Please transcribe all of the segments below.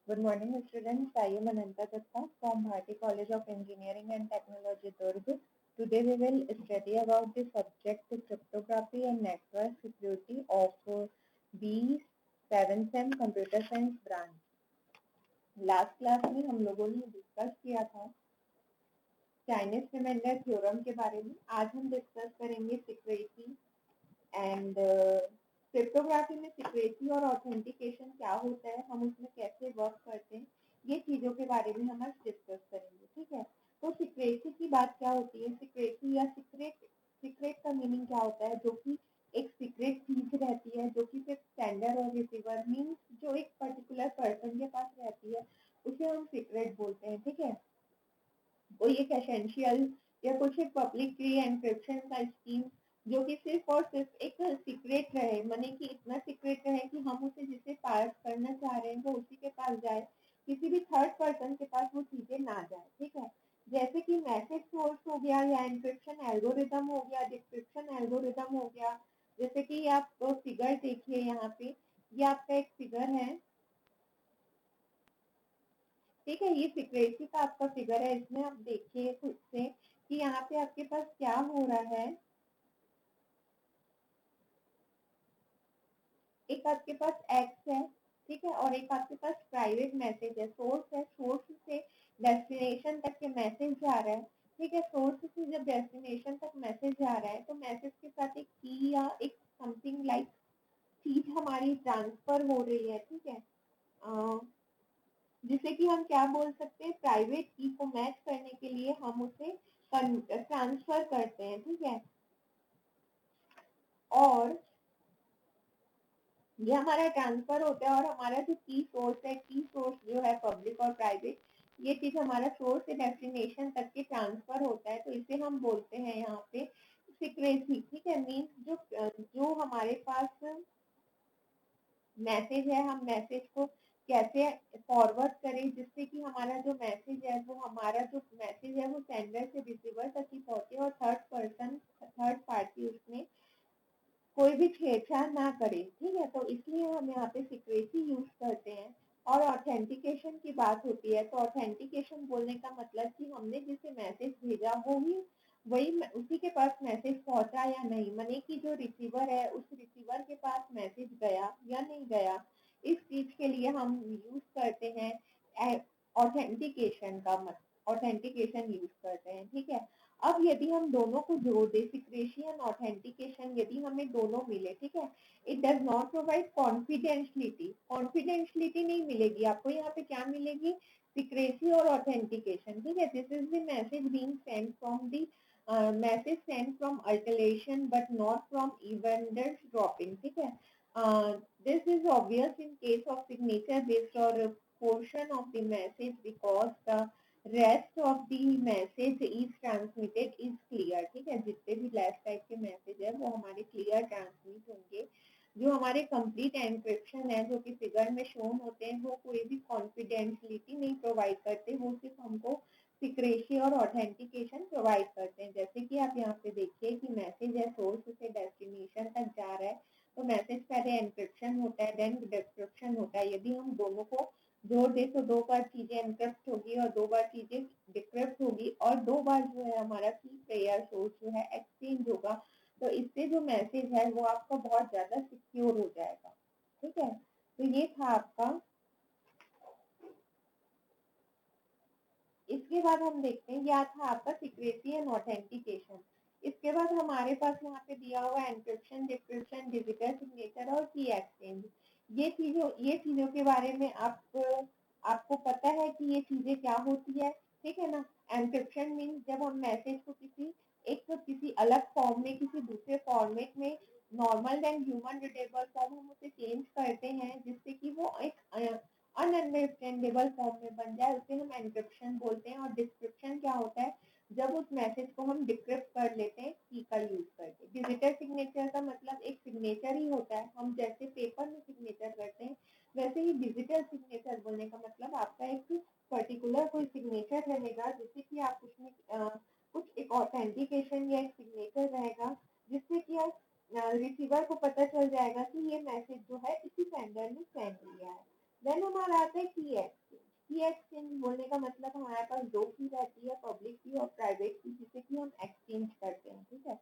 Good morning, students. I am Ananta Datta from Bharati College of Engineering and Technology, Durg. Today we will study about the subject cryptography and network security of B 7th Sem Computer Science branch. Last class में हम लोगों ने discuss किया था Chinese remainder theorem के बारे में। आज हम डिस्कस करेंगे सिक्योरिटी एंड क्रिप्टोग्राफी में सिक्योरिटी और ऑथेंटिकेशन क्या होता है, हम उसमें कैसे वर्क करते हैं, ये चीजों के बारे में हम आज डिस्कस करेंगे। ठीक है, तो सिक्योरिटी की बात क्या होती है? सिक्योरिटी या सीक्रेट का मीनिंग क्या होता है? जो कि एक सीक्रेट चीज रहती है जो कि सिर्फ सेंडर और रिसीवर मीन्स जो एक पर्टिकुलर पर्सन के पास रहती है उसे हम सीक्रेट बोलते हैं। ठीक है, कोई एक एसेंशियल या कुछ एक पब्लिक की एनक्रिप्शन का स्कीम जो कि सिर्फ और सिर्फ एक सीक्रेट रहे, माने कि इतना सीक्रेट रहे कि हम उसे जिसे पास करना चाह रहे हैं वो उसी के पास जाए, किसी भी थर्ड पर्सन के पास वो चीजें ना जाए। ठीक है, जैसे कि मैसेज सोर्स हो गया या एनक्रिप्शन एल्गोरिदम हो गया, डिक्रिप्शन एल्गोरिदम हो गया। जैसे कि आप फिगर देखिए यहाँ पे, ये आपका एक फिगर है। ठीक है, ये सिक्योरिटी का आपका फिगर है। इसमें आप देखिए खुद से कि यहाँ पे आपके पास क्या हो रहा है। एक आपके पास एक्स है, ठीक है, और एक आपके पास प्राइवेट मैसेज है। सोर्स है, सोर्स से डेस्टिनेशन तक के मैसेज जा रहा है। ठीक है, सोर्स से जब डेस्टिनेशन तक मैसेज जा रहा है तो मैसेज के साथ एक की या एक समथिंग लाइक चीज हमारी ट्रांसफर हो रही है। ठीक है, जिसे कि हम क्या बोल सकते हैं, प्राइवेट की को मैच करने के लिए हम उसे ट्रांसफर करते हैं। ठीक है, और ये हमारा ट्रांसफर होता है और हमारा जो की सोर्स है, की सोर्स जो है पब्लिक और प्राइवेट, ये चीज हमारा सोर्स से डेस्टिनेशन तक के ट्रांसफर होता है, तो इसे हम बोलते हैं यहाँ पे सिक्रेसी। ठीक है, मीन्स जो हमारे पास मैसेज है, हम मैसेज को कैसे फॉरवर्ड करें जिससे कि हमारा जो मैसेज है वो हमारा जो मैसेज है वो सेंडर से रिसीवर तक ही पहुंचे और थर्ड पार्टी उसमें कोई भी छेड़छाड़ ना करे। ठीक है, तो इसलिए हम यहाँ पे सिक्रेसी यूज करते हैं। और ऑथेंटिकेशन की बात होती है तो ऑथेंटिकेशन बोलने का मतलब कि हमने जिसे मैसेज भेजा वो ही वही उसी के पास मैसेज पहुंचा या नहीं, माने कि जो रिसीवर है उस रिसीवर के पास मैसेज गया या नहीं गया, इस चीज के लिए हम यूज करते हैं ऑथेंटिकेशन का मत ऑथेंटिकेशन यूज करते हैं। ठीक है, अब यदि हम दोनों को जोड़ दे, सिक्रेसी एंड ऑथेंटिकेशन, यदि हमें दोनों मिले, ठीक है, it does not provide confidentiality. Confidentiality नहीं मिलेगी आपको, यहाँ पे क्या मिलेगी? सिक्रेसी और ऑथेंटिकेशन। ठीक है, this is the message being Saint from the message Saint from alteration but not from event dropping. ठीक है, this is obvious in case of signature based or a portion of the message because the rest of the message is transmitted is clear. ठीक है, जितने भी left type के message है वो हमारे क्लियर ट्रांसमिट होंगे। जो हमारे कंप्लीट एनक्रिप्शन है जो कि फिगर में शोन होते हैं वो कोई भी कॉन्फिडेंशियलिटी नहीं प्रोवाइड करते, वो सिर्फ हमको सिक्रेसी और ऑथेंटिकेशन प्रोवाइड करते हैं। जैसे कि आप यहाँ पे देखिए कि मैसेज है, सोर्स से डेस्टिनेशन तक जा रहा है, तो मैसेज पहले एनक्रिप्शन होता है देन डिक्रिप्शन होता है। यदि हम दोनों को जोड़ दे तो 2 बार चीजें एनक्रिप्ट होगी और 2 बार चीजें डिक्रिप्ट होगी और 2 बार जो है हमारा की पेयर सोर्स जो है एक्सचेंज होगा, तो इससे जो मैसेज है वो आपका बहुत ज्यादा सिक्योर हो जाएगा। ठीक है, तो ये था आपका। इसके बाद हम देखते हैं, यह था आपका सिक्रेसी एंड ऑथेंटिकेशन। इसके बाद हमारे पास यहाँ पे दिया हुआ एनक्रिप्शन, डिक्रिप्शन, डिजिटल सिग्नेचर और की एक्सचेंज। ये चीजों के बारे में आपको पता है कि ये चीजें क्या होती है। ठीक है ना, एनक्रिप्शन मीन्स जब हम मैसेज को किसी अलग फॉर्म में, किसी दूसरे फॉर्मेट में, normal then human readable form हम उसे चेंज करते हैं जिससे कि वो एक अनअंडरस्टैंडेबल फॉर्म में बन जाए, उसे हम एनक्रिप्शन बोलते हैं। और डिस्क्रिप्शन क्या होता है? जब उस मैसेज को हम डिक्रिप्ट कर लेते हैं की का यूज करके। डिजिटल सिग्नेचर का मतलब एक सिग्नेचर ही होता है, हम जैसे पेपर में सिग्नेचर करते हैं वैसे ही डिजिटल सिग्नेचर बोलने का मतलब आपका एक पर्टिकुलर कोई सिग्नेचर रहेगा जिससे कि आप उसमें कुछ एक ऑथेंटिकेशन या एक सिग्नेचर रहेगा जिससे कि आप रिसीवर को पता चल जाएगा कि ये मैसेज जो है इसी सेंडर ने सेंड किया है। देन हमारा आता है की एक्सचेंज बोलने का मतलब हमारे पास दो की रहती है, पब्लिक की और प्राइवेट की, जिसे कि हम एक्सचेंज करते हैं। ठीक है,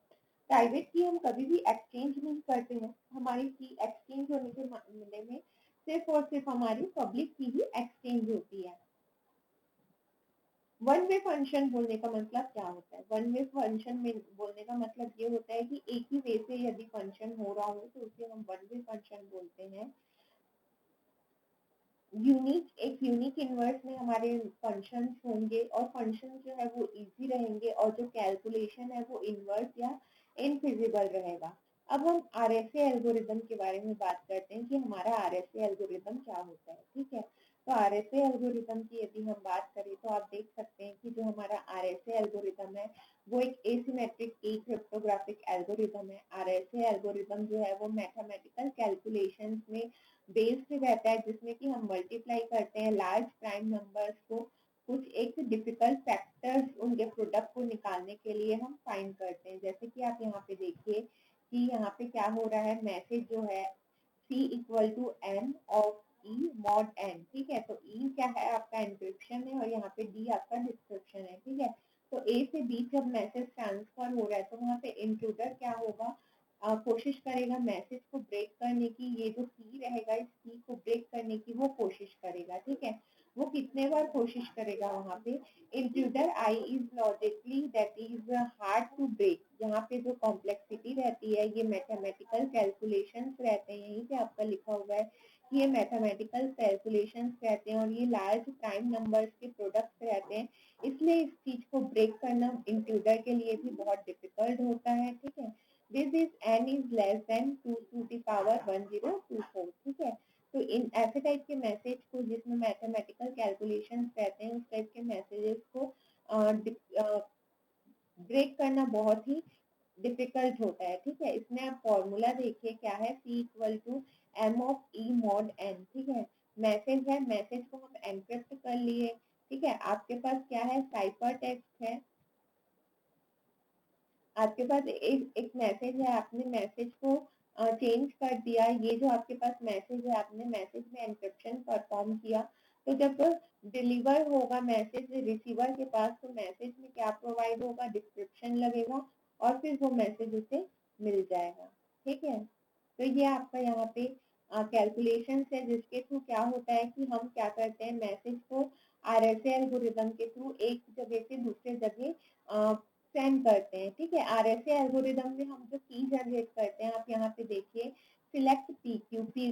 प्राइवेट की हम कभी भी एक्सचेंज नहीं करते हैं, हमारी की एक्सचेंज होने के मामले में सिर्फ और सिर्फ हमारी पब्लिक की ही एक्सचेंज होती है। वन वे फंक्शन बोलने का मतलब क्या होता है? वन वे फंक्शन में बोलने का मतलब ये होता है कि एक ही वे से यदि फंक्शन हो रहा हो तो उसे हम वन वे फंक्शन बोलते हैं। एक यूनिक इन्वर्स में हमारे फंक्शन होंगे और फंक्शन जो है वो इजी रहेंगे और जो कैलकुलेशन है वो इन्वर्स या इनफिजिबल रहेगा। अब हम आरएसए एल्गोरिदम के बारे में बात करते हैं कि हमारा आरएसए एल्गोरिदम क्या होता है। ठीक है, तो आरएसए एल्गोरिदम की यदि हम बात करें तो आप देख सकते हैं कि जो हमारा आरएसए एल्गोरिदम है वो एक एसिमेट्रिक की क्रिप्टोग्राफिक एल्गोरिदम है। आरएसए एल्गोरिदम जो है वो मैथमेटिकल कैलकुलेशंस में बेस्ड रहता है, जिसमें कि हम मल्टीप्लाई करते हैं लार्ज प्राइम नंबर्स को कुछ एक डिफिकल्ट फैक्टर्स उनके प्रोडक्ट को निकालने के लिए हम फाइंड करते हैं। जैसे कि आप यहाँ पे देखिए कि यहाँ पे क्या हो रहा है, मैसेज जो है C equal to M of E mod N। ठीक है, तो E क्या है आपका एन्क्रिप्शन है और यहाँ पे D आपका डिस्क्रिप्शन है। ठीक है, तो A से B जब मैसेज ट्रांसफर हो रहा है तो वहाँ पे इंट्रूडर क्या होगा, कोशिश करेगा मैसेज को ब्रेक करने की। ये जो की रहेगा इस की को ब्रेक करने की वो कोशिश करेगा। ठीक है, वो कितने बार कोशिश करेगा वहाँ पे, intruder I is logically that is hard to break. यहाँ पे जो कॉम्प्लेक्सिटी रहती है, ये मैथमेटिकल कैलकुलेशंस रहते हैं, यहीं पे आपका लिखा हुआ है कि ये मैथमेटिकल कैलकुलेशंस रहते हैं और ये लार्ज प्राइम नंबर्स के प्रोडक्ट्स रहते हैं, इसलिए इस चीज को ब्रेक करना इंट्रूडर के लिए भी बहुत डिफिकल्ट होता है। ठीक है, this is n is less than 2 to the power 1024। ठीक है, तो इन ऐसे टाइप के मैसेज को जिसमें मैथमेटिकल कैलकुलेशंस रहते हैं उस टाइप के मैसेजेस को ब्रेक करना बहुत ही डिफिकल्ट होता है। ठीक है, इसमें आप फॉर्मूला देखिए क्या है, C equal to M of E mod N। ठीक है, मैसेज है, मैसेज को हम एनक्रिप्ट कर लिए। ठीक है, आपके पास क्या है, साइफर टेक्स्ट है, आपके पास एक मैसेज है, आपने मैसेज को चेंज कर दिया। ये जो आपके पास मैसेज है, आपने मैसेज में एनक्रिप्शन परफॉर्म किया, तो जब डिलीवर होगा मैसेज रिसीवर के पास तो मैसेज में क्या प्रोवाइड होगा, डिस्क्रिप्शन लगेगा और फिर वो मैसेज उसे मिल जाएगा। ठीक है, तो ये आपका यहाँ पे कैलकुलेशन है जिसके थ्रू क्या होता है कि हम क्या करते हैं, मैसेज को आरएसए एल्गोरिदम के थ्रू एक जगह से दूसरे जगह सेंड करते हैं। ठीक है, आरएसए एल्गोरिदम में हम जो की जनरेट करते हैं, आप यहाँ पे देखिए सिलेक्ट पी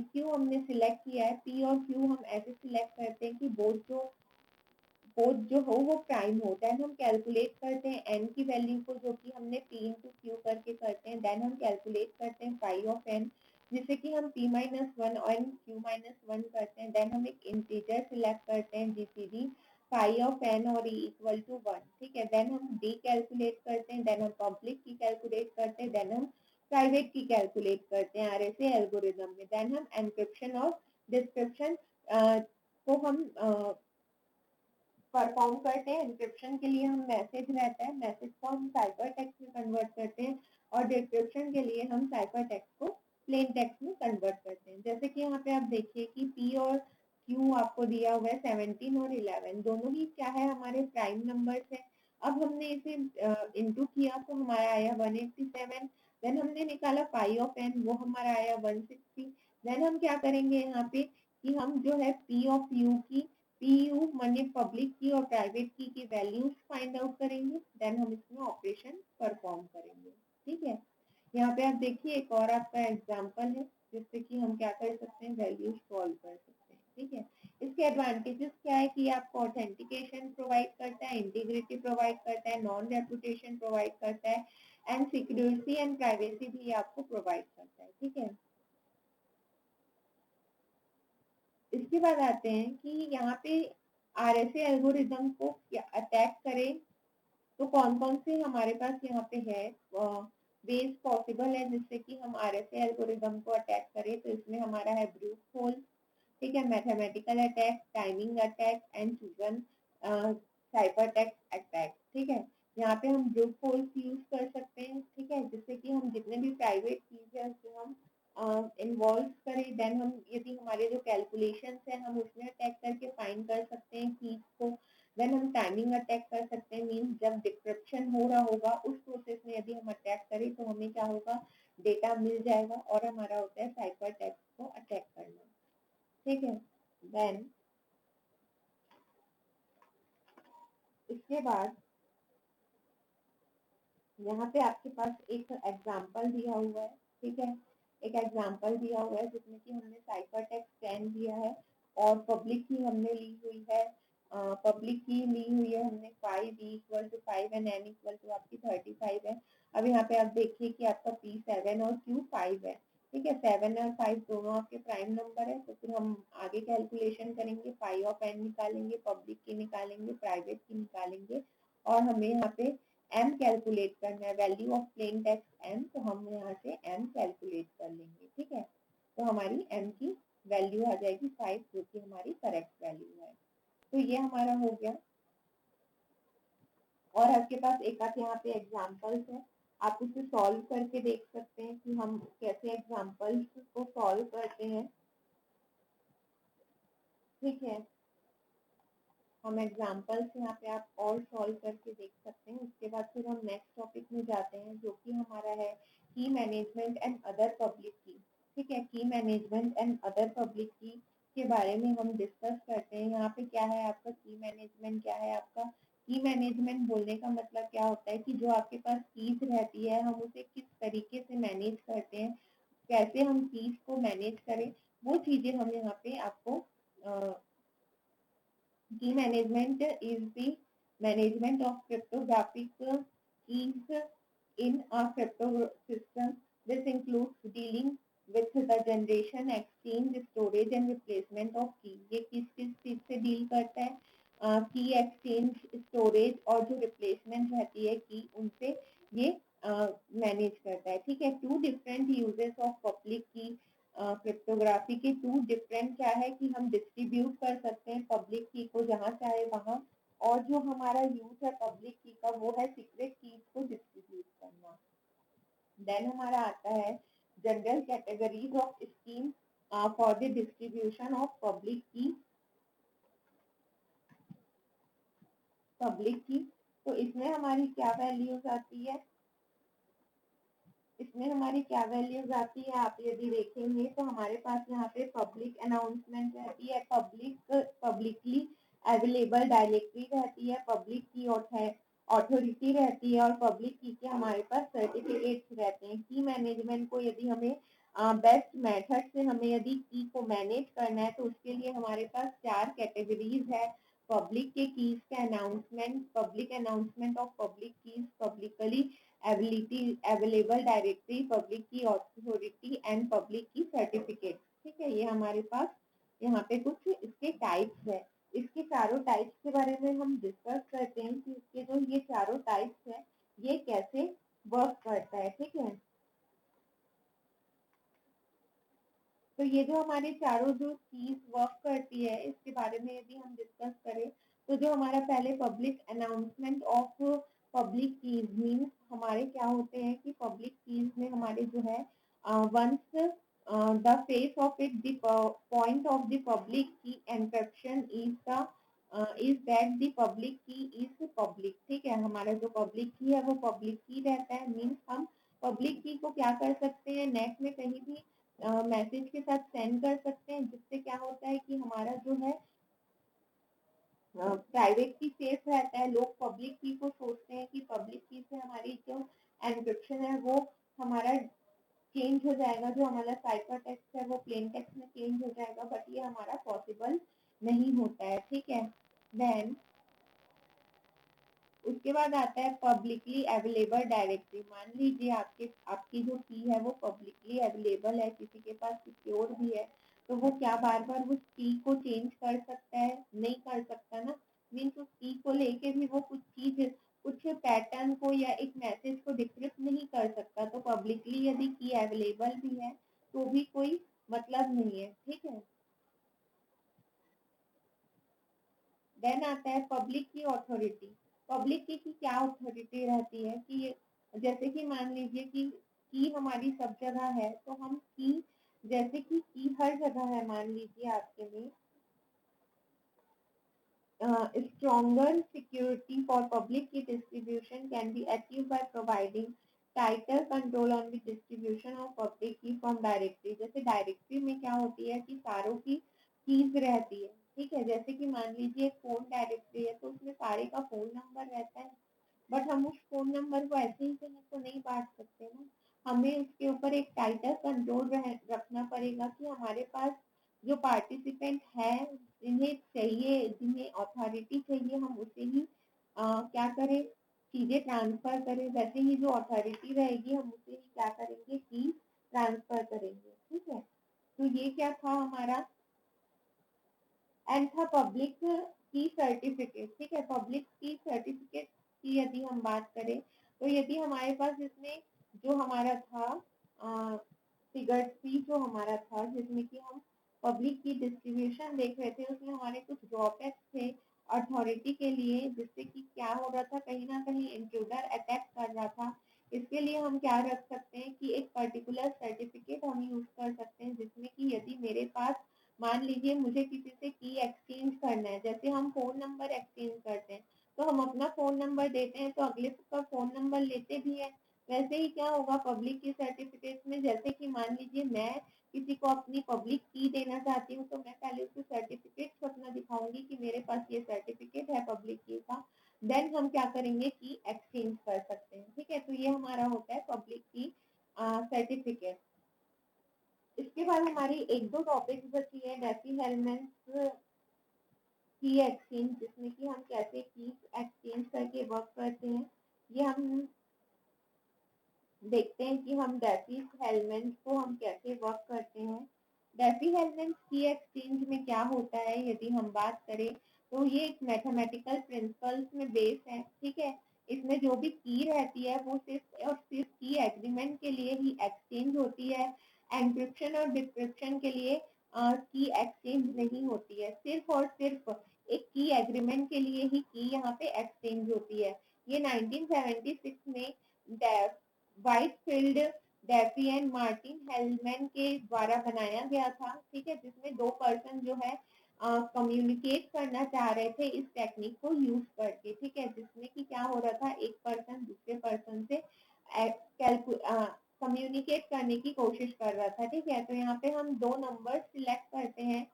क्यू हमने सिलेक्ट किया है। पी और क्यू हम ऐसे सिलेक्ट करते हैं कि बोथ जो हो वो प्राइम हो। देन हम कैलकुलेट करते हैं एन की वैल्यू को, जो कि हमने पी इंटू क्यू करके करते हैं। देन हम कैलकुलेट करते हैं फाई ऑफ एन, जिसे कि हम p माइनस वन और q माइनस वन करते हैं। देन हम एक इंटीजर सिलेक्ट करते हैं जीसीडी फाई ऑफ एन और e इक्वल टू वन। ठीक है, देन हम d कैलकुलेट करते हैं, देन हम पब्लिक की कैलकुलेट करते हैं, देन हम प्राइवेट की कैलकुलेट करते हैं आरएसए एल्गोरिदम में। देन हम एनक्रिप्शन और डिस्क्रिप्शन को हम परफॉर्म करते हैं। एन्क्रिप्शन के लिए हम मैसेज रहता है, मैसेज को हम साइफर टेक्स्ट में कन्वर्ट करते हैं और डिस्क्रिप्शन के लिए हम साइफर टेक्स्ट को प्लेन टेक्स्ट में कन्वर्ट करते हैं। जैसे कि यहाँ पे आप देखिए कि पी और क्यू आपको दिया हुआ है 17 और 11, दोनों ही क्या है, हमारे प्राइम नंबर्स है। अब हमने इसे इंटू किया तो हमारा आया 187। देन हमने निकाला पाई ऑफ एन, वो हमारा आया 160। देन हम क्या करेंगे यहाँ पे कि हम जो है पी ऑफ यू की, पी यू माने पब्लिक की और प्राइवेट की वैल्यूज फाइंड आउट करेंगे। देन हम इसमें ऑपरेशन परफॉर्म करेंगे। ठीक है, यहाँ पे आप देखिए एक और आपका एग्जांपल है जिससे कि हम क्या कर सकते हैं, वैल्यूज सॉल्व कर सकते हैं। ठीक है, इसके एडवांटेजेस क्या है कि आपको ऑथेंटिकेशन प्रोवाइड करता है, इंटीग्रिटी प्रोवाइड करता है, नॉन रेपुटेशन प्रोवाइड करता है एंड सिक्योरिटी एंड प्राइवेसी भी आपको प्रोवाइड करता है। ठीक है, इसके बाद आते हैं कि यहाँ पे आरएसए एल्गोरिदम को अटैक करें तो कौन कौन से हमारे पास यहाँ पे है वेज पॉसिबल है जिससे कि हम आरएसए एल्गोरिदम को अटैक करें। तो इसमें हमारा है ब्रूट फोर्स, ठीक है, mathematical attack, timing attack and chosen cyber text attack. ठीक है, यहाँ पे हम ब्रूट फोर्स यूज कर सकते हैं। ठीक है, जिससे कि हम जितने भी प्राइवेट कीज है उसे हम इन्वॉल्व करें, देन हम यदि हमारे जो कैलकुलेशंस है हम उसमें अटैक करके फाइंड कर सकते हैं कीज को। देन हम टाइमिंग अटैक कर सकते हैं, मीन्स जब डिक्रिप्शन हो रहा होगा उस प्रोसेस में यदि हम अटैक करें तो हमें क्या होगा, डेटा मिल जाएगा, और हमारा होता है साइफर टेक्स्ट को अटैक करना। ठीक है। देन इसके बाद यहाँ पे आपके पास एक एग्जाम्पल दिया हुआ है। ठीक है, एक एग्जाम्पल दिया हुआ है जिसमें कि हमने साइफर टेक्स्ट 10 दिया है और पब्लिक की हमने ली हुई है, पब्लिक की ली हुई है हमने 5 e equal to 5 and n equal to आपकी 35 है। अब यहाँ पे आप देखिए कि आपका p 7 और q 5 है। ठीक है, 7 और 5 दोनों आपके प्राइम नंबर है, तो फिर हम आगे कैलकुलेशन करेंगे, फाई ऑफ n निकालेंगे, पब्लिक की निकालेंगे, प्राइवेट की निकालेंगे, और हमें यहाँ पे m कैलकुलेट करना है, value of plain text m, तो हम यहाँ से m कैलकुलेट कर लेंगे। ठीक है, तो हमारी m की वैल्यू आ जाएगी 5, जो कि हमारी करेक्ट वैल्यू है। तो ये हमारा हो गया। और आपके पास एक आध यहाँ पे एग्जाम्पल्स है, आप उसे सॉल्व करके देख सकते हैं कि हम कैसे एग्जाम्पल्स को सॉल्व करते हैं। ठीक है, हम एग्जाम्पल्स यहाँ पे आप और सॉल्व करके देख सकते हैं। उसके बाद फिर हम नेक्स्ट टॉपिक में जाते हैं, जो कि हमारा है की मैनेजमेंट एंड अदर पब्लिक की। ठीक है, की मैनेजमेंट एंड अदर पब्लिक की के बारे में हम डिस्कस करते हैं। यहाँ पे क्या है आपका की मैनेजमेंट, क्या है आपका की मैनेजमेंट। बोलने का मतलब क्या होता है कि जो आपके पास कीज रहती है हम उसे किस तरीके से मैनेज करते हैं, कैसे हम कीज को मैनेज करें, वो चीजें हम यहाँ पे आपको key management is the management of cryptographic keys in a crypto system. This includes dealing with the generation, exchange, storage and replacement of key. ये किस किस चीज से डील करता है, की एक्सचेंज, स्टोरेज और जो रिप्लेसमेंट रहती है की, उनसे ये मैनेज करता है। ठीक है, two different uses of public की। क्रिप्टोग्राफी के टू डिफरेंट क्या है कि हम डिस्ट्रीब्यूट कर सकते हैं पब्लिक की को जहाँ चाहे वहाँ, और जो हमारा यूज है पब्लिक की का वो है सीक्रेट कीज को डिस्ट्रीब्यूट करना। देन हमारा आता है general categories of scheme for the distribution of public की। तो इसमें हमारी क्या वैल्यूज आती है, इसमें हमारी क्या वैल्यूज आती है, आप यदि देखेंगे तो हमारे पास यहाँ पे पब्लिक अनाउंसमेंट रहती है, पब्लिकली अवेलेबल डायरेक्टरी रहती है, पब्लिक की अथॉरिटी रहती है, और पब्लिक की के हमारे पास सर्टिफिकेट्स रहते हैं। की मैनेजमेंट को यदि हमें बेस्ट मेथड से हमें यदि की को मैनेज करना है तो उसके लिए हमारे पास 4 कैटेगरीज है। पब्लिक के कीज के announcement, public announcement of public keys, publicly available directory, public की अथॉरिटी एंड पब्लिक की सर्टिफिकेट। ठीक है, ये हमारे पास यहाँ पे कुछ इसके टाइप्स है। इसके चारों टाइप्स के बारे में हम डिस्कस करते हैं कि इसके जो ये चारों टाइप्स है ये कैसे वर्क करता है। ठीक है, तो ये जो हमारे चारों जो कीज वर्क करती है इसके बारे में यदि हम डिस्कस करें, तो जो हमारा पहले public announcement of public keys means हमारे क्या होते हैं कि पब्लिक कीज में हमारे जो है once the face of it the point of the public key encryption is that the public key is public. ठीक है, हमारा जो पब्लिक की है वो पब्लिक की रहता है, मीन्स हम पब्लिक की को क्या कर सकते हैं, नेट में कहीं भी मैसेज के साथ सेंड कर सकते हैं, जिससे क्या होता है कि हमारा जो है प्राइवेट की सेफ रहता है। लोग पब्लिक की को सोचते हैं कि पब्लिक की से हमारी जो एनक्रिप्शन है वो हमारा चेंज हो जाएगा, जो हमारा साइफर टेक्स्ट है वो प्लेन टेक्स्ट में चेंज हो जाएगा, बट ये हमारा पॉसिबल नहीं होता है। ठीक है, देन उसके बाद आता है पब्लिकली अवेलेबल डायरेक्टरी। मान लीजिए आपकी जो की है वो पब्लिकली अवेलेबल है, किसी के पास सिक्योर भी है, तो वो क्या बार बार उस की को चेंज कर सकता है, नहीं कर सकता ना। मीन्स उस की को लेके भी वो कुछ चीज, कुछ पैटर्न को या एक मैसेज को डिक्रिप्ट नहीं कर सकता। तो पब्लिकली यदि की अवेलेबल भी है तो भी कोई मतलब नहीं है। ठीक है, देन आता है पब्लिक की अथॉरिटी। पब्लिक की क्या अथॉरिटी रहती है कि जैसे कि मान लीजिए कि की हमारी सब जगह है, तो हम की जैसे कि की हर जगह है, मान लीजिए आपके में stronger security for public key distribution can be achieved by providing tighter control on the distribution of public key from directory। जैसे डायरेक्टरी में क्या होती है कि सारों की कीज रहती है, ठीक है। जैसे कि मान लीजिए फोन डायरेक्टरी है तो उसमें सारे का फोन नंबर रहता है, बट हम उस फोन नंबर को ऐसे ही कहीं तो नहीं बांट सकते ना, हमें उसके ऊपर एक टाइटर कंट्रोल रखना पड़ेगा कि हमारे पास जो पार्टिसिपेंट है, जिन्हें चाहिए, जिन्हें अथॉरिटी चाहिए, हम उसे ही क्या करें, चीजें ट्रांसफर करें। वैसे ही जो अथॉरिटी रहेगी हम उसे ही क्या करेंगे कि ट्रांसफर करेंगे, ठीक है। तो ये क्या था हमारा, एंड था पब्लिक की सर्टिफिकेट, ठीक है। पब्लिक की सर्टिफिकेट की यदि हम बात करें तो यदि हमारे पास इसमें जो हमारा था फिगर सी जो हमारा था, जिसमें कि हम पब्लिक की डिस्ट्रीब्यूशन देख रहे थे, उसमें हमारे कुछ ड्रॉबैक्स थे अथॉरिटी के लिए, जिससे कि क्या हो रहा था, कहीं ना कहीं इंट्रूडर अटैक कर रहा था। इसके लिए हम क्या रख सकते हैं कि एक पर्टिकुलर सर्टिफिकेट हम यूज कर सकते हैं, जिसमें कि यदि मेरे पास मान लीजिए मुझे किसी से की एक्सचेंज करना है, जैसे हम फोन नंबर एक्सचेंज करते हैं तो हम अपना फोन नंबर देते हैं तो अगले का फोन नंबर लेते भी है। वैसे ही क्या होगा पब्लिक की सर्टिफिकेट में, जैसे कि मान लीजिए मैं किसी को अपनी पब्लिक की देना चाहती हूँ तो मैं पहले उसको सर्टिफिकेट अपना दिखाऊंगी कि मेरे पास ये सर्टिफिकेट है पब्लिक की का, देन हम क्या करेंगे कि एक्सचेंज कर सकते हैं, ठीक है। तो ये हमारा होता है पब्लिक की सर्टिफिकेट। इसके बाद हमारी एक दो टॉपिक्स बची है, डेफी हेलमेंट्स की एक्सचेंज, जिसमें कि हम कैसे की एक्सचेंज करके वर्क करते हैं, ये हम देखते हैं कि हम डेफी हेलमेंट्स को हम कैसे वर्क करते हैं। डेफी हेलमेंट्स की एक्सचेंज में क्या होता है यदि हम बात करें तो ये एक मैथमेटिकल प्रिंसिपल्स में बेस है, ठीक है। इसमें जो भी की रहती है वो सिर्फ और सिर्फ की एग्रीमेंट के लिए ही एक्सचेंज होती है, एंक्रिप्शन और डिक्रिप्शन के लिए की एक्सचेंज नहीं होती है। सिर्फ और सिर्फ एक की एग्रीमेंट के लिए ही की यहाँ पे एक्सचेंज होती है। ये 1976 में Whitefield, DeFi and Martin Hellman के द्वारा बनाया गया था, ठीक है। जिसमें दो पर्सन जो है कम्युनिकेट करना चाह रहे थे इस टेक्निक को यूज करके, ठीक है। जिसमें कि क्या हो रहा था, एक पर्सन दूसरे पर्सन से कम्युनिकेट करने की कोशिश कर रहा था, ठीक है। तो यहाँ पे हम दो नंबर सिलेक्ट करते हैं,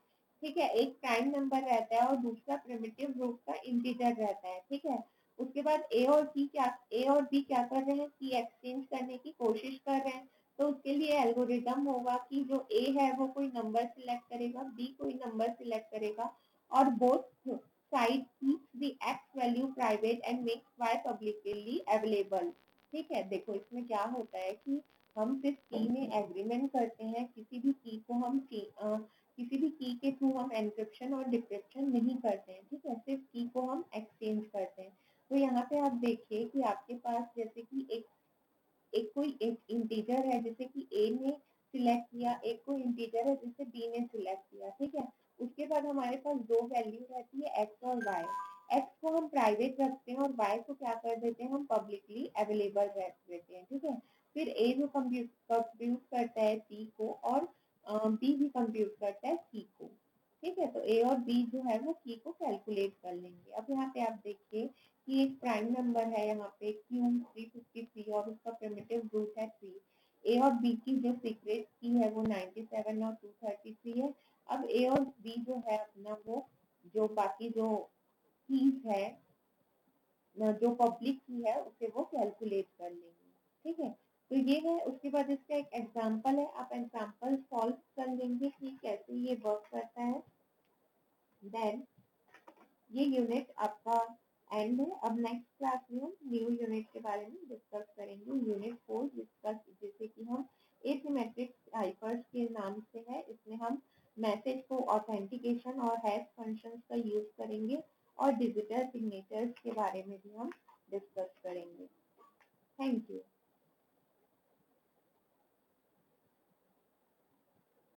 ठीक है। एक प्राइम नंबर रहता है और दूसरा प्रिमिटिव रूट का इंटीजर रहता है, ठीक है। उसके बाद ए और बी क्या कर रहे हैं कि एक्सचेंज करने की कोशिश कर रहे हैं। तो उसके लिए एल्गोरिदम होगा कि जो ए है वो कोई नंबर सिलेक्ट करेगा, बी कोई नंबर सिलेक्ट करेगा, और both side keeps the X value private and makes Y publicly available, ठीक है। देखो इसमें क्या होता है कि हम सिर्फ की में एग्रीमेंट करते हैं, किसी भी की को हम किसी भी की के थ्रू हम एनक्रिप्शन और डिक्रिप्शन नहीं करते हैं, ठीक है। सिर्फ की को हम एक्सचेंज करते हैं। तो यहाँ पे आप देखिए कि आपके पास जैसे कि एक कोई एक इंटीजर है जिसे कि ए ने सिलेक्ट किया, एक कोई इंटीजर है जिसे बी ने सिलेक्ट किया, ठीक है। उसके बाद हमारे पास दो वैल्यू रहती है एक्स और वाई। एक्स को हम प्राइवेट रखते हैं और वाई को क्या कर देते हैं, हम पब्लिकली अवेलेबल रख देते हैं, ठीक है। फिर ए जो कंप्यूट करता है सी को और बी भी कंप्यूट करता है सी को, ठीक है। तो ए और बी जो है वो की को कैलकुलेट कर लेंगे। अब यहाँ पे आप देखिए कि एक प्राइम नंबर है यहाँ पे क्यू 353 और उसका प्रिमिटिव रूट है 3। ए और बी की जो सीक्रेट की है वो 97 और 233 है। अब ए और बी जो है अपना वो जो बाकी जो कीज है, जो पब्लिक की है उसे वो कैलकुलेट कर लेंगे, ठीक है। तो ये है। उसके बाद इसका एक एग्जाम्पल है, आप एग्जाम्पल सॉल्व कर लेंगे कि कैसे ये वर्क करता है। देन ये यूनिट आपका एंड है। अब नेक्स्ट क्लास में हम न्यू यूनिट के बारे में डिस्कस करेंगे, यूनिट 4, जिसे कि हम एसिमेट्रिक साइफर्स के नाम से है। इसमें हम मैसेज को ऑथेंटिकेशन और हैश फंक्शंस का यूज करेंगे और डिजिटल सिग्नेचर्स के बारे में भी हम डिस्कस करेंगे। Thank you.